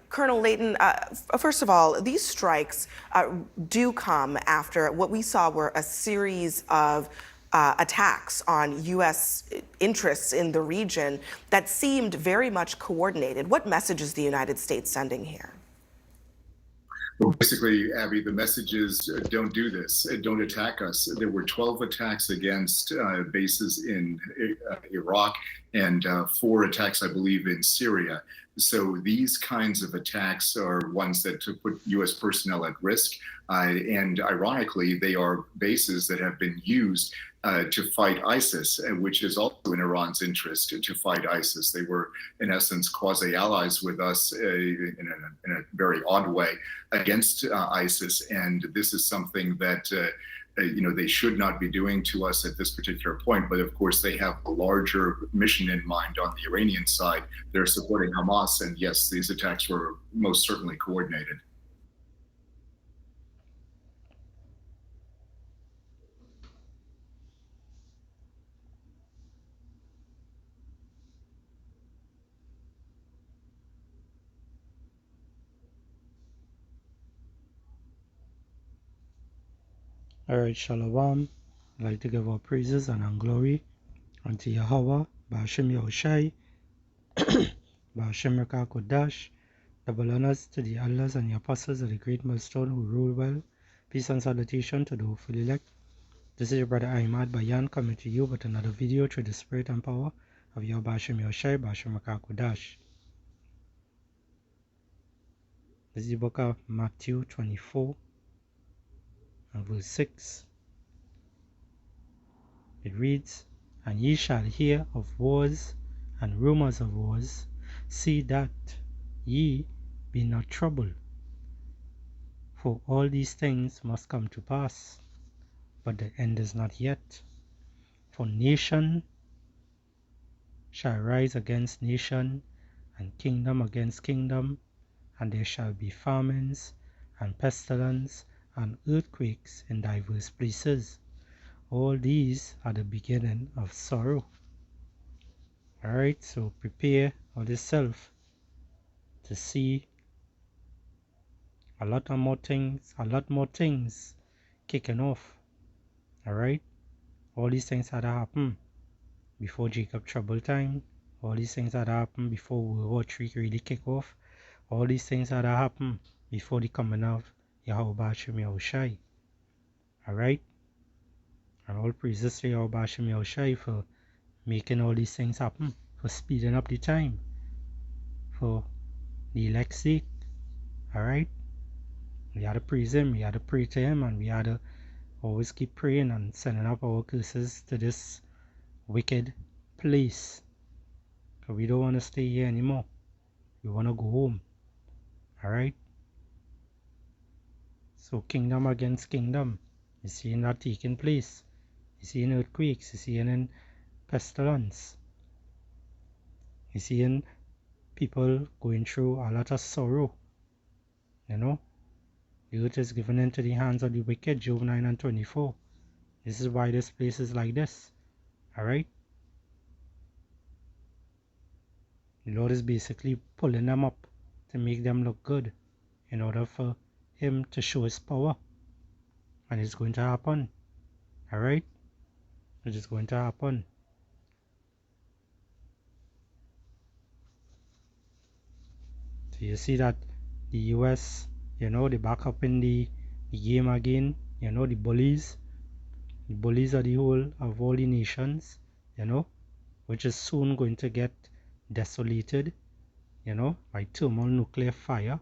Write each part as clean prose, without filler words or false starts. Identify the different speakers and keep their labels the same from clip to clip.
Speaker 1: Colonel Layton, first of all, these strikes do come after what we saw were a series of attacks on U.S. interests in the region that seemed very much coordinated. What message is the United States sending here?
Speaker 2: Well, basically, Abby, the message is don't do this, don't attack us. There were 12 attacks against bases in Iraq and 4 attacks, I believe, in Syria. So these kinds of attacks are ones that put U.S. personnel at risk. And ironically, they are bases that have been used to fight ISIS, which is also in Iran's interest to fight ISIS. They were, in essence, quasi-allies with us in a very odd way against ISIS. And this is something that they should not be doing to us at this particular point. But of course, they have a larger mission in mind on the Iranian side. They're supporting Hamas. And yes, these attacks were most certainly coordinated.
Speaker 3: Alright, Shalom. I'd like to give our praises and glory unto Yahweh, Ba'ashem Yahushai, Ba'ashem Raka Kodash. Double honors to the elders and the apostles of the great millstone who rule well. Peace and salutation to the hopeful elect. This is your brother Ahmad Bayan coming to you with another video through the spirit and power of Yahweh Ba'ashem Yahushai, Ba'ashem Raka Kodash. This is the book of Matthew 24 and verse 6. It reads, "And ye shall hear of wars and rumors of wars. See that ye be not troubled. For all these things must come to pass, but the end is not yet. For nation shall rise against nation, and kingdom against kingdom, and there shall be famines, and pestilence, and earthquakes in diverse places. All these are the beginning of sorrow." Alright, so prepare yourself to see a lot more things kicking off. Alright, all these things had to happen before Jacob trouble time. All these things had to happen before World War III really kick off. All these things had to happen before the coming of Yahweh Ba'ashem Yahushai. Alright, and all praises to Yahweh Ba'ashem Yahushai for making all these things happen, for speeding up the time, for the elect's sake. Alright, we had to praise him, we had to pray to him, and we had to always keep praying and sending up our curses to this wicked place. Because we don't want to stay here anymore. We want to go home. Alright, so kingdom against kingdom, you seeing that taking place. You seeing earthquakes, you seeing pestilence, you seeing people going through a lot of sorrow. The earth is given into the hands of the wicked, Job 9 and 24. This is why this place is like this. Alright, the Lord is basically pulling them up to make them look good in order for him to show his power. And it's going to happen. Alright, it is going to happen. So you see that the US, they back up in the game again. The bullies are the whole of all the nations, which is soon going to get desolated, by thermonuclear fire.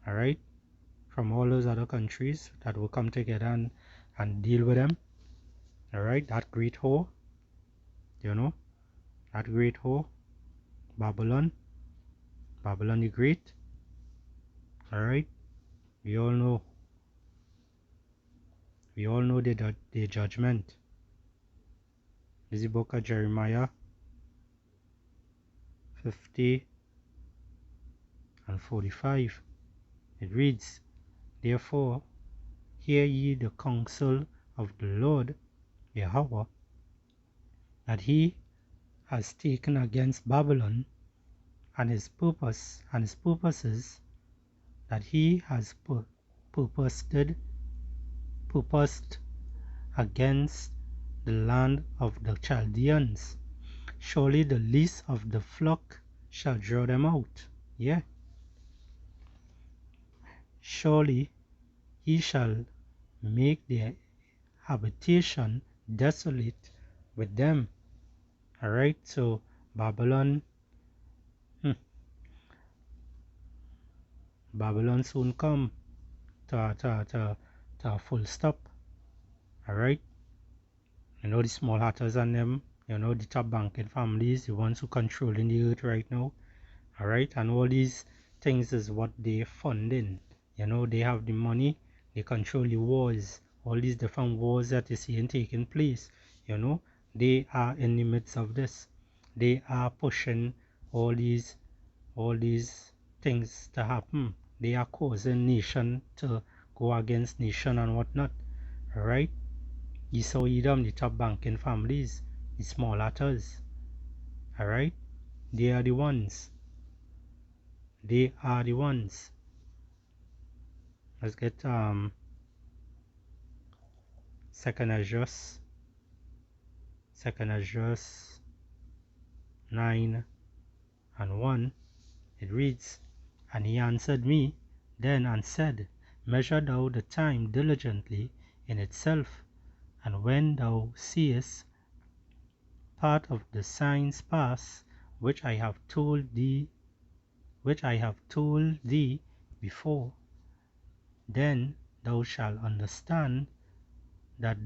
Speaker 3: Alright, from all those other countries that will come together and deal with them. Alright, that great whore, that great whore, Babylon the Great. Alright, we all know the judgment. This is the book of Jeremiah 50 and 45. It reads, "Therefore hear ye the counsel of the Lord Yahweh, that he has taken against Babylon and his purposes that he has purposed against the land of the Chaldeans. Surely the least of the flock shall draw them out. Yeah. Surely he shall make their habitation desolate with them. Alright, so Babylon soon come to a full stop. Alright. You know the small hatters and them, you know the top banking families, the ones who controlling the earth right now. Alright, and all these things is what they funding. You know, they have the money, they control the wars, all these different wars that you see taking place. You know, they are in the midst of this. They are pushing all these things to happen. They are causing nation to go against nation and whatnot. Alright? Esau, Edom, the top banking families, the small hatters. Alright? They are the ones. They are the ones. Let's get Second Esdras 9 and 1. It reads, And he answered me then and said, Measure thou the time diligently in itself, and when thou seest part of the signs pass, which I have told thee before, then thou shalt understand that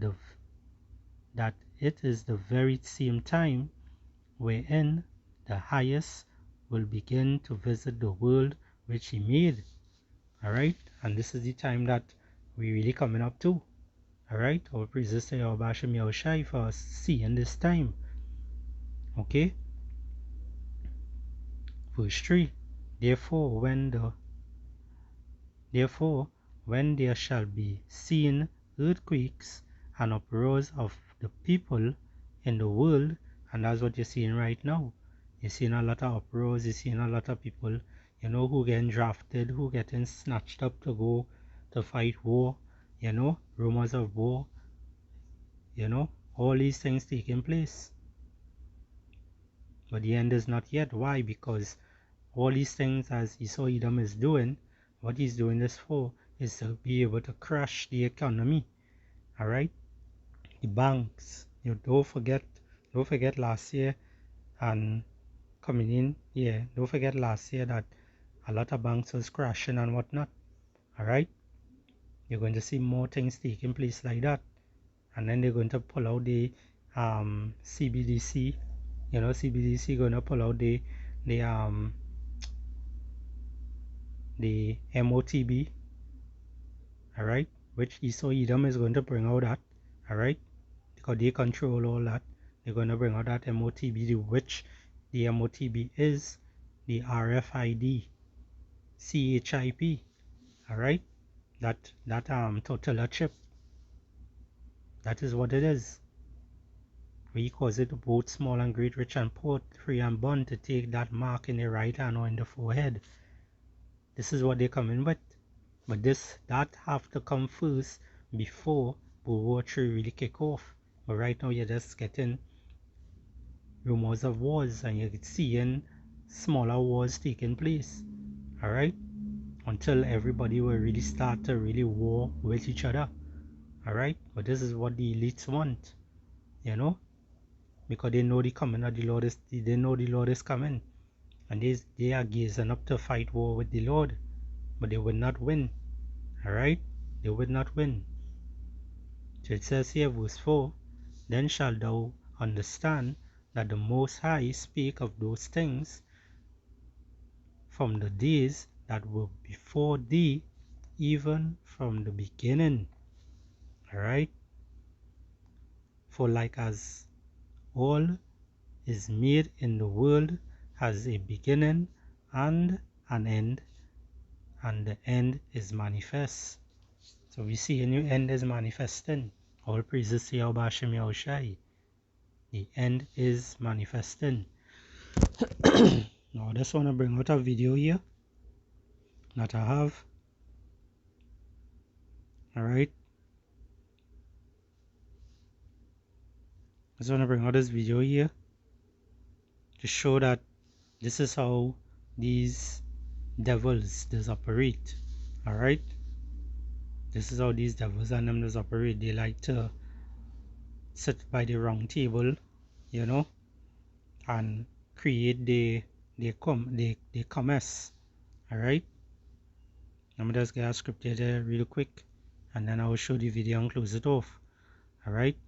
Speaker 3: it is the very same time wherein the highest will begin to visit the world which he made. Alright, and this is the time that we really coming up to. Alright, our praises to Yahweh Hashem Yahushai for us seeing this time. Okay, verse 3. Therefore when there shall be seen earthquakes and uproars of the people in the world, and that's what you're seeing right now. You're seeing a lot of uproars, you're seeing a lot of people, you know, who getting drafted, who getting snatched up to go to fight war, you know, rumors of war, you know, all these things taking place. But the end is not yet. Why? Because all these things, as Esau Edom is doing, what he's doing this for is to be able to crash the economy. Alright? The banks. You don't forget last year and coming in, yeah, don't forget last year that a lot of banks was crashing and whatnot. Alright? You're going to see more things taking place like that. And then they're going to pull out the CBDC. You know, CBDC going to pull out the MOTB, alright, which Esau Edom is going to bring out that, alright, because they control all that. They're going to bring out that MOTB, which the MOTB is the RFID CHIP, alright, that total chip. That is what it is. We cause it both small and great, rich and poor, free and bond, to take that mark in the right hand or in the forehead. This is what they're coming with. But that have to come first before World War III really kick off. But right now you're just getting rumors of wars, and you're seeing smaller wars taking place. Alright? Until everybody will really start to really war with each other. Alright? But this is what the elites want. You know? Because they know the coming of the Lord is, they know the Lord is coming. And they are gazing up to fight war with the Lord. But they will not win. Alright? They will not win. So it says here, verse 4, Then shalt thou understand that the Most High spake of those things from the days that were before thee, even from the beginning. Alright? For like as all is made in the world has a beginning and an end, and the end is manifest. So we see a new end is manifesting. All praises to Yahweh Hashem Yahushai. The end is manifesting. Now I just want to bring out a video here that I have. Alright. I just want to bring out this video here to show that this is how these devils does operate. Alright. This is how these devils and them does operate. They like to sit by the round table, you know, and create the commerce. Alright. Let me just get a script here there real quick, and then I will show the video and close it off. Alright.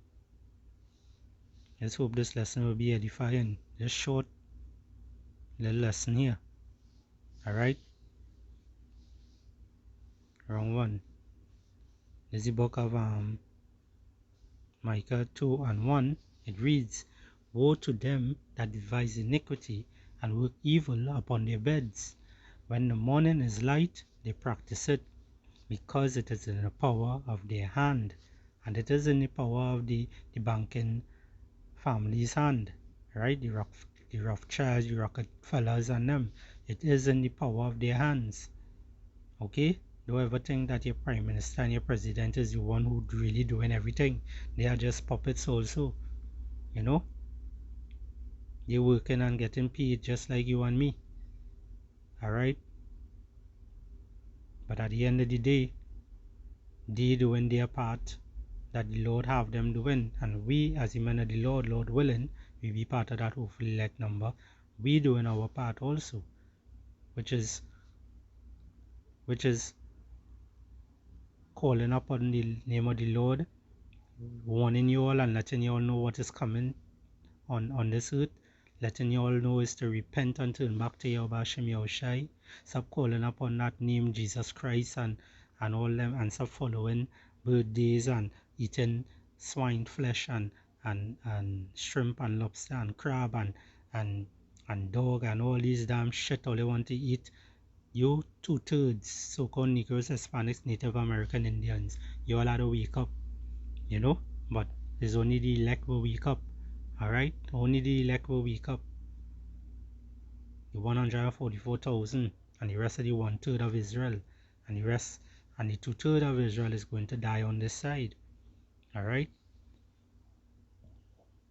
Speaker 3: Let's hope this lesson will be edifying. Just short little lesson here. Alright. Wrong one. This is the book of Micah 2:1. It reads, "Woe to them that devise iniquity and work evil upon their beds. When the morning is light, they practice it, because it is in the power of their hand." And it is in the power of the banking family's hand. Right? The Rothschilds, the Rockefellers and them. It is in the power of their hands. Okay? Don't ever think that your prime minister and your president is the one who's really doing everything. They are just puppets also. You know? They're working and getting paid just like you and me. Alright? But at the end of the day, they doing their part that the Lord have them doing. And we, as the men of the Lord, Lord willing, we be part of that hopefully elect number. We doing our part also. Which is calling upon the name of the Lord, warning you all and letting you all know what is coming on this earth, letting you all know is to repent and turn back to Yahweh Hashem Yahushai. Stop calling upon that name Jesus Christ and all them, and stop following birthdays and eating swine flesh and shrimp and lobster and crab and dog and all these damn shit all they want to eat. You 2/3 so-called Negroes, Hispanics, Native American Indians, you all had to wake up, you know, but it's only the elect will wake up. Alright? Only the elect will wake up. The 144,000 and the rest of the 1/3 of Israel and the rest and the 2/3 of Israel is going to die on this side. Alright?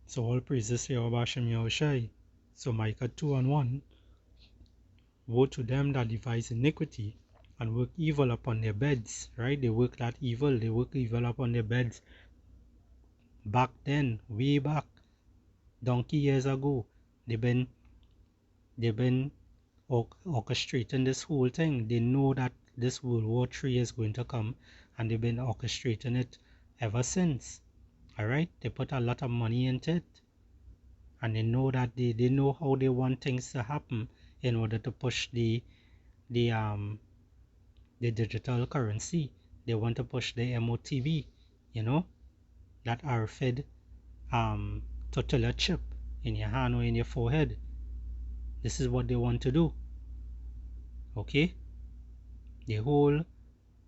Speaker 3: So all praises to Yahweh Hashem Yahushai. So Micah 2:1. Woe to them that devise iniquity and work evil upon their beds. Right? They work that evil. They work evil upon their beds. Back then, way back, donkey years ago, they've been orchestrating this whole thing. They know that this World War III is going to come, and they've been orchestrating it ever since. Alright? They put a lot of money into it, and they know that they know how they want things to happen in order to push the digital currency. They want to push the MOTB, you know, that RFID tutelar chip in your hand or in your forehead. This is what they want to do. Okay? The whole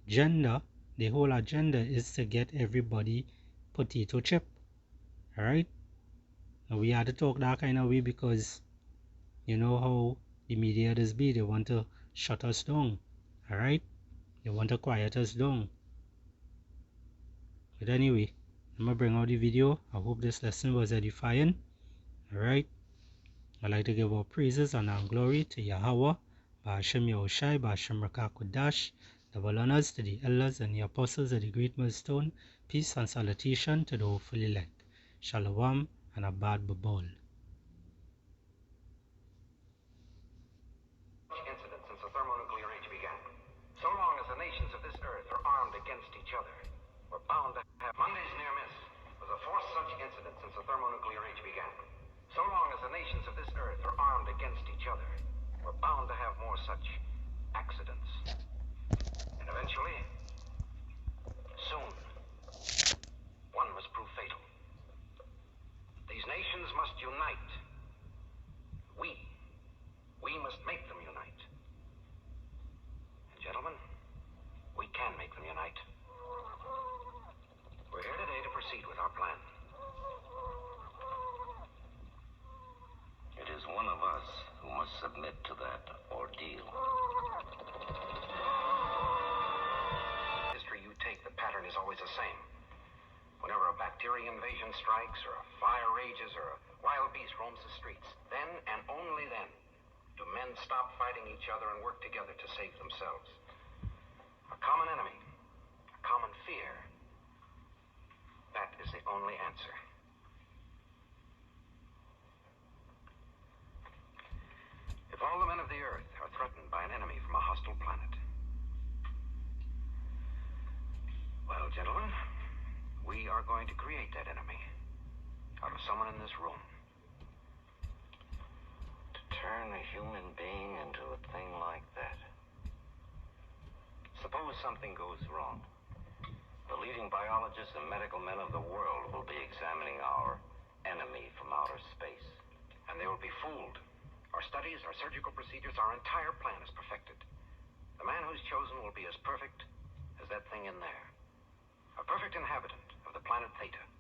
Speaker 3: agenda is to get everybody potato chip. Alright? Now we had to talk that kind of way because you know how the media does be. They want to shut us down. Alright? They want to quiet us down. But anyway, I'm going to bring out the video. I hope this lesson was edifying. Alright? I'd like to give all praises and all glory to Yahweh, Ba'ashem Yahushai, Ba'ashem Rakah Kodash. Double honors to the elders and the apostles of the great millstone. Peace and salutation to the hopeful elect. Shalom and Abad Babal.
Speaker 4: Incident since the thermonuclear age began. So long as the nations of this earth are armed against each other, we're bound to have Monday's near miss was the fourth such incident since the thermonuclear age began. So long as the nations of this earth are armed against each other, we're bound to have more such accidents. And eventually, soon, one must prove fatal. These nations must unite. We must make them unite. And gentlemen, we can make them unite. We're here today to proceed with our plan. It is one of us who must submit alien invasion strikes, or a fire rages, or a wild beast roams the streets, then and only then do men stop fighting each other and work together to save themselves. A common enemy, a common fear, that is the only answer. If all the men of the Earth are threatened by an enemy from a hostile planet, well, gentlemen, we are going to create that enemy out of someone in this room. To turn a human being into a thing like that. Suppose something goes wrong. The leading biologists and medical men of the world will be examining our enemy from outer space. And they will be fooled. Our studies, our surgical procedures, our entire plan is perfected. The man who's chosen will be as perfect as that thing in there. A perfect inhabitant of the planet Theta.